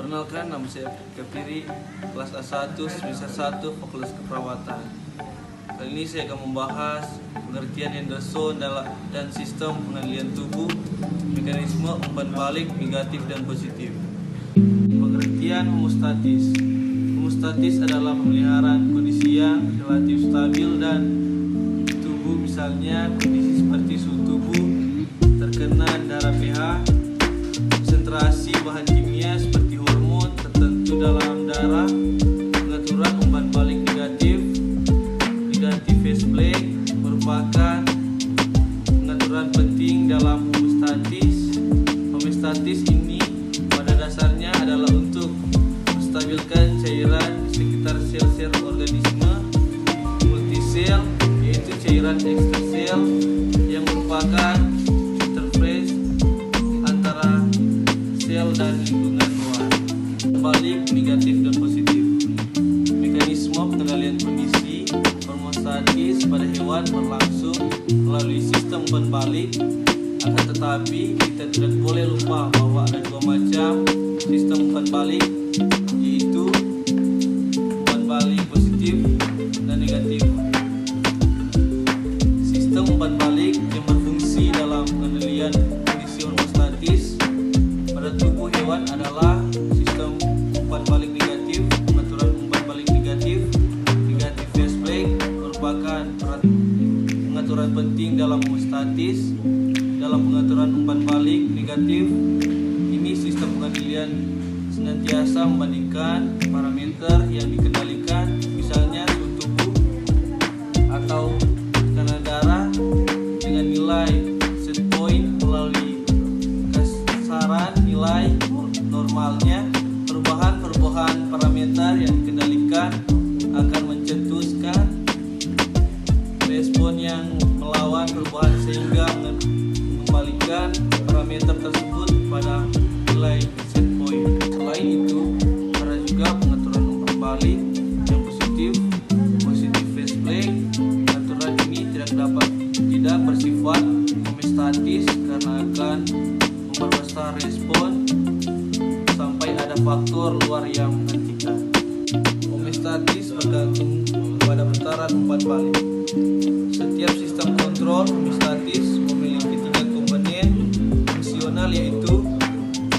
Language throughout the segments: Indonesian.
Perkenalkan, nama saya Kepiri, kelas A1, semester 1, Fakultas Keperawatan. Kali ini saya akan membahas pengertian Henderson dan sistem pengendalian tubuh, mekanisme umpan balik negatif dan positif. Pengertian homostatis. Homostatis adalah pemeliharaan kondisi yang relatif stabil dan tubuh, misalnya kondisi seperti suhu tubuh, tekanan darah pH, konsentrasi bahan kimia seperti hormon tertentu dalam darah, pengaturan umpan balik negatif phase break merupakan pengaturan penting dalam homeostatis. Homeostatis ini pada dasarnya adalah untuk menstabilkan cairan di sekitar sel-sel organisme multisel, yaitu cairan ekstrasel yang merupakan interface antara sel dan lingkungan luar. Balik negatif dan positif. Mekanisme pengendalian kondisi homeostatis pada hewan berlangsung melalui sistem umpan balik. Akan tetapi kita tidak boleh lupa bahwa ada dua macam sistem umpan balik, yaitu umpan balik positif dan negatif. Sistem umpan balik yang berfungsi dalam pengendalian kondisi homeostatis pada tubuh hewan adalah sistem umpan balik negatif. Pengaturan umpan balik negatif phase break merupakan pengaturan penting dalam homeostatis. Dalam pengaturan umpan balik negatif ini, sistem pengendalian senantiasa membandingkan parameter yang dikendalikan, misalnya suhu tubuh atau tekanan darah, dengan nilai set point melalui kasaran nilai normalnya. Perubahan parameter yang dikendalikan akan mencetuskan respon yang melawan perubahan sehingga mengembalikan parameter tersebut pada nilai set point. Selain itu, ada juga pengaturan umpan balik yang positif phase break. Pengaturan ini tidak bersifat homeostatis karena akan memperbesar respon sampai ada faktor luar yang menghentikan. Homeostatis bergantung pada putaran umpan balik. Setiap sistem kontrol homeostatis memiliki tiga komponen fungsional, yaitu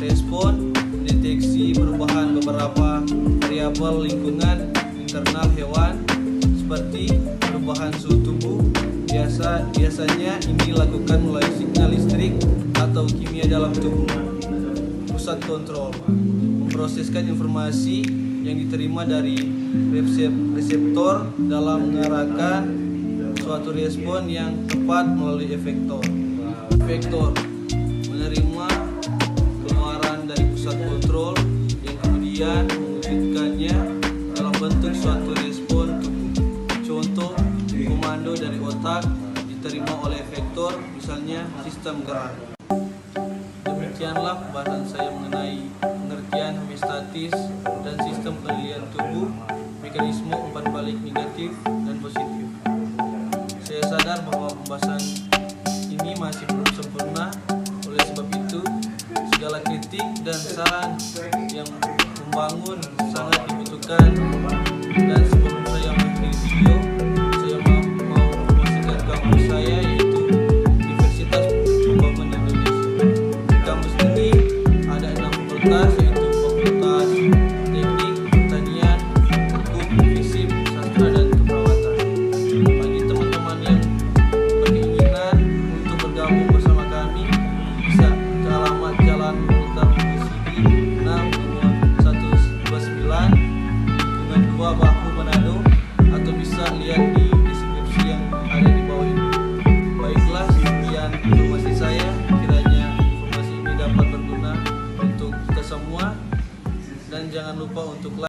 respon, mendeteksi perubahan beberapa variabel lingkungan internal hewan seperti perubahan suhu tubuh. Biasanya ini dilakukan melalui sinyal listrik atau kimia dalam tubuh. Pusat kontrol memproseskan informasi yang diterima dari reseptor dalam mengarahkan suatu respon yang tepat melalui efektor. Efektor menerima keluaran dari pusat kontrol yang kemudian mewujudkannya dalam bentuk suatu respon tubuh. Contoh, komando dari otak diterima oleh efektor, misalnya sistem gerak. Demikianlah pembahasan saya mengenai pengertian homeostatis dan sistem pengendalian tubuh, mekanisme umpan balik negatif dan positif. Saya sadar bahwa pembahasan ini masih belum sempurna, oleh sebab itu segala kritik dan saran yang membangun sangat dibutuhkan. Dan sebelum saya mengakhiri video, saya mau promosikan kampus saya, yaitu Universitas Pembangunan Indonesia. Di kampus ini ada 6 fakultas, yaitu Fakultas Teknik, Pertanian, Hukum, Fisip, Sastra, dan Keperawatan. Bagi teman-teman yang berkeinginan untuk bergabung bersama kami, bisa ke alamat Jalan Utama Sidi 6 nomor 129 lingkungan 2 Bahu Manado, atau bisa lihat di deskripsi yang ada di bawah ini. Baiklah, sekian informasi saya. Kiranya informasi ini dapat berguna untuk kita semua, dan jangan lupa untuk like.